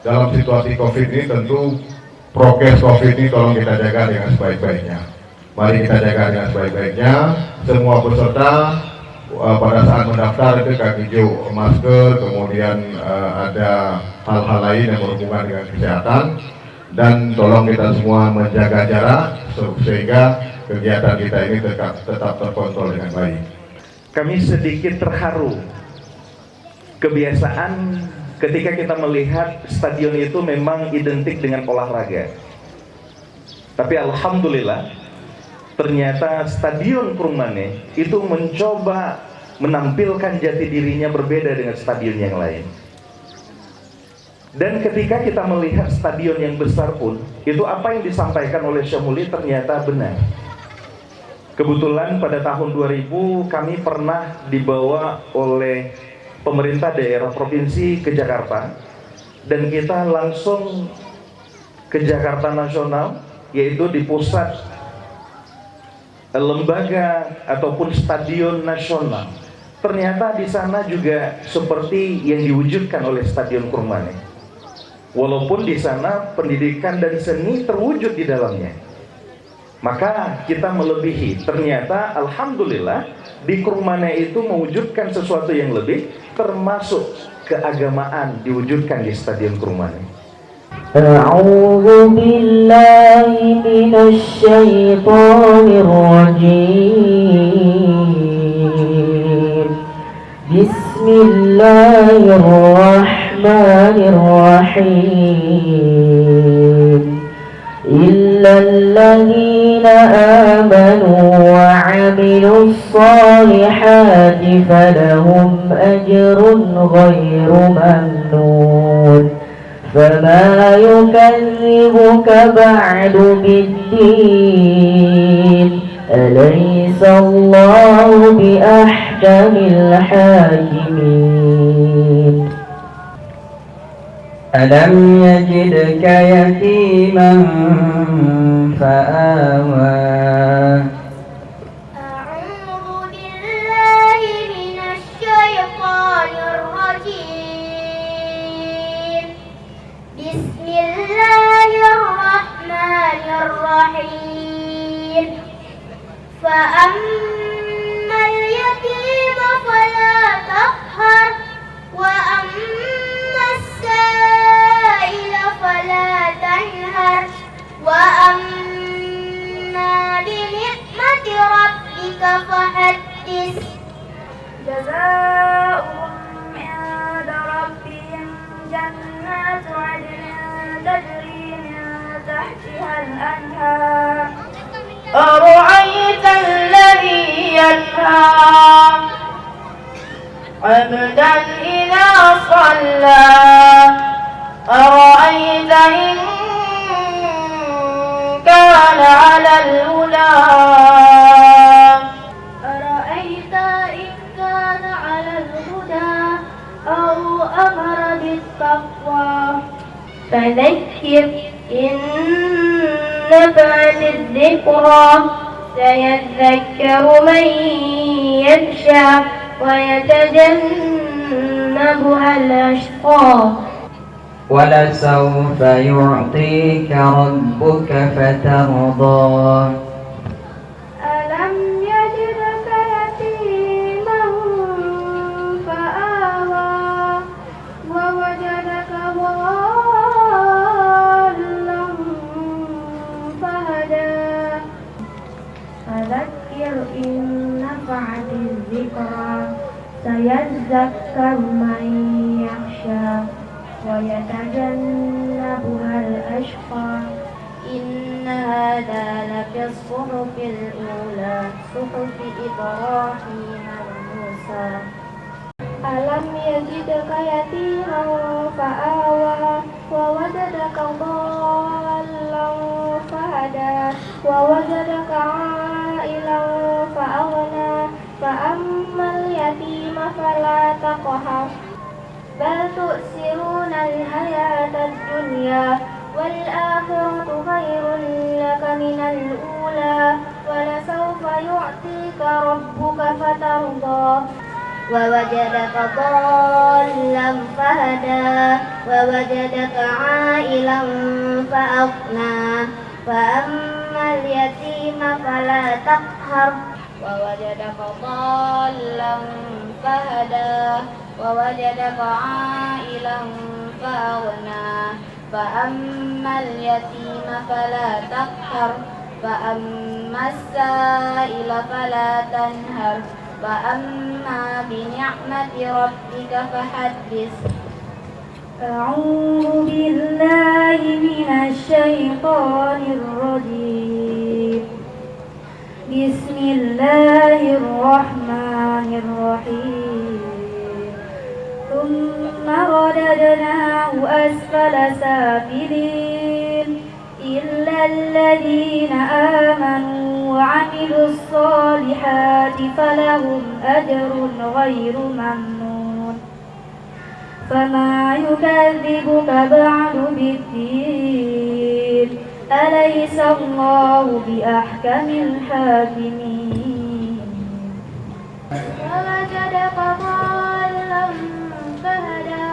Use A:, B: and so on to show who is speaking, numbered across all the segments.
A: dalam situasi COVID ini tentu prokes COVID ini tolong kita jaga dengan sebaik-baiknya. Mari kita jaga dengan sebaik-baiknya. Semua peserta pada saat mendaftar itu kaki hijau, masker, kemudian ada hal-hal lain yang berhubungan dengan kesehatan, dan tolong kita semua menjaga jarak sehingga kegiatan kita ini tetap terkontrol dengan baik.
B: Kami sedikit terharu. Kebiasaan ketika kita melihat stadion itu memang identik dengan olahraga. Tapi alhamdulillah, ternyata Stadion Krung-Mane itu mencoba menampilkan jati dirinya berbeda dengan stadion yang lain. Dan ketika kita melihat stadion yang besar pun, itu apa yang disampaikan oleh Syamuli ternyata benar. Kebetulan pada tahun 2000 kami pernah dibawa oleh pemerintah daerah provinsi ke Jakarta, dan kita langsung ke Jakarta Nasional, yaitu di pusat lembaga ataupun stadion nasional. Ternyata di sana juga seperti yang diwujudkan oleh Stadion Krung-Mane. Walaupun di sana pendidikan dan seni terwujud di dalamnya, maka kita melebihi. Ternyata alhamdulillah di Krung-Mane itu mewujudkan sesuatu yang lebih, termasuk keagamaan diwujudkan di Stadion Krung-Mane.
C: A'udzu billahi minasy syaithanir rajim. Bismillahirrahmanirrahim. Illalladzina amanu wa 'amilus shalihati falahum ajrun ghairu mamnun. فما يكذبك بعد بالدين أليس الله بأحكم الحاكمين ألم يجدك يتيما فآوى
D: Bismillahirrahmanirrahim. فأما اليتيم فلا تقهر وأما السائل فلا تنهر وأما بنعمة ربك فحدث جزاؤهم عند ربهم جنات عدن تجري تحتها الأنهار أرأيت الذي ينهى عبدا إذا صلى أرأيت إن كان على الهدى أرأيت إن كان على الهدى أو أمر بالتقوى فذكر إن نفعت الذكرى سيذكر من يخشى ويتجنبها الأشقى
C: ولسوف يعطيك ربك فترضى
D: ألم يجدك يتيما فآوى ووجدك ضالا فهدى فذكر إن نفعت الذكرى سيذكر من يخشى ويتجنبها الأشقى إن هذا لفي الصحف الأولى صحف إبراهيم وموسى ألم يجدك يتيما فآوى ووجدك ضالا فهدى ووجدك عائلا فأغنى فأما اليتيم فلا تقهر بل تؤثرون الحياة الدنيا والآخرة خير لك من الأولى ولسوف يعطيك ربك فترضى ووجدك ضالا فهدى ووجدك عائلا فأغنى فأما اليتيم فلا تقهر ووجدك ضالا فهدى ووجدك عائلا فأغنى فأما اليتيم فلا تقهر فأما السائل فلا تنهر فأما بنعمة ربك فحدث. أعوذ بالله من الشيطان الرجيم. بسم الله الرحمن الرحيم. ثم رددناه أسفل سافلين إلا الذين آمنوا وعملوا الصالحات فلهم أجر غير ممنون. فما يكذبك بعد بالدين أليس الله بأحكم الحاكمين. ووجدك ضالا فهدى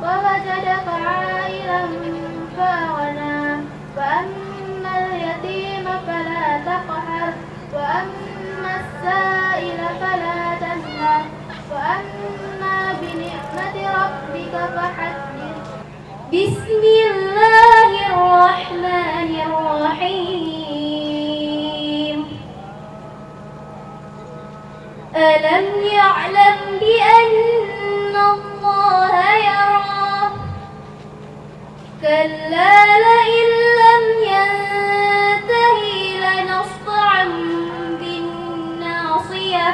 D: ووجدك عائلا فأغنى فأما اليتيم فلا تقهر وأما السائل فلا تنهر وأما بنعمة ربك فحدث. بسم الله الرحمن الرحيم. ألم يعلم بأن الله يرى كلا لئن لم ينته لنصطعا بالناصية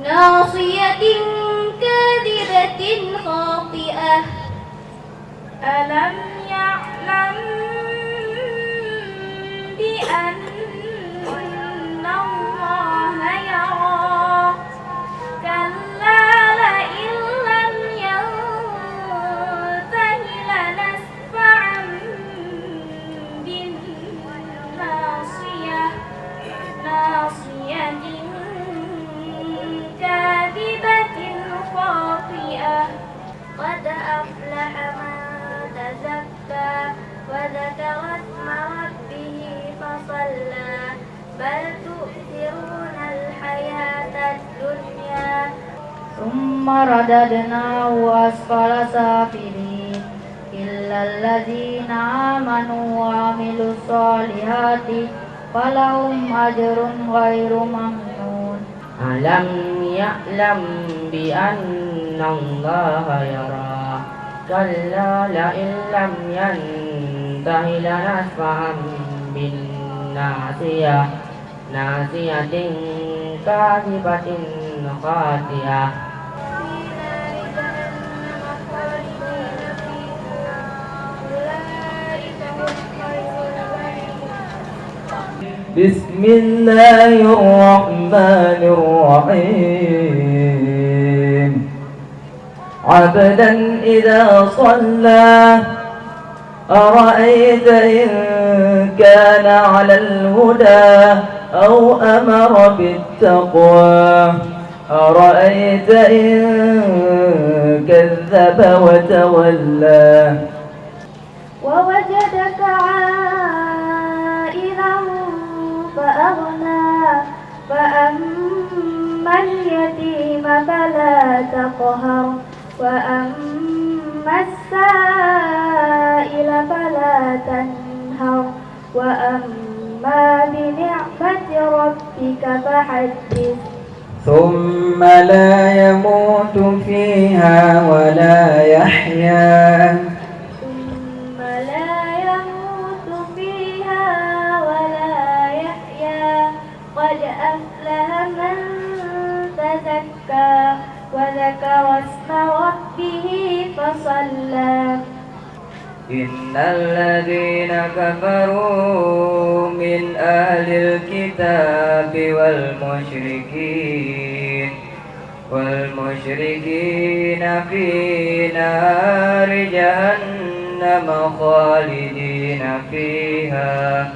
D: ناصية كاذبة خاطئة. ألم يعلم بأن الله يرى كلا لئن لم ينته لنسفعا بالناصية ناصية كاذبة خاطئة. قد أفلح من تزكى وذكر اسم ربه فصلى بل تؤثرون الحياة الدنيا ثم رددناه أسفل سافلين إلا الذين آمنوا وعملوا الصالحات فلهم أجر غير ممنون.
C: ألم يعلم بأن الله يرى كلا لئن لم ينته لنسفعا بالناصية ناصية كاذبة خاطئة. بسم الله الرحمن الرحيم. عبدا إذا صلى أرأيت إن كان على الهدى أو أمر بالتقوى أرأيت إن كذب وتولى.
D: ووجدك عائلا فأغنى فأما اليتيم فلا تقهر وأما السائل فلا تنهر وأما بنعمة ربك فحدث.
C: ثم لا يموت فيها ولا يحيا
D: ثم لا يموت فيها ولا يحيا قد أفلح من تزكى وذكر اسم ربه فصلى.
C: إن الذين كفروا من أهل الكتاب والمشركين في نار جهنم خالدين فيها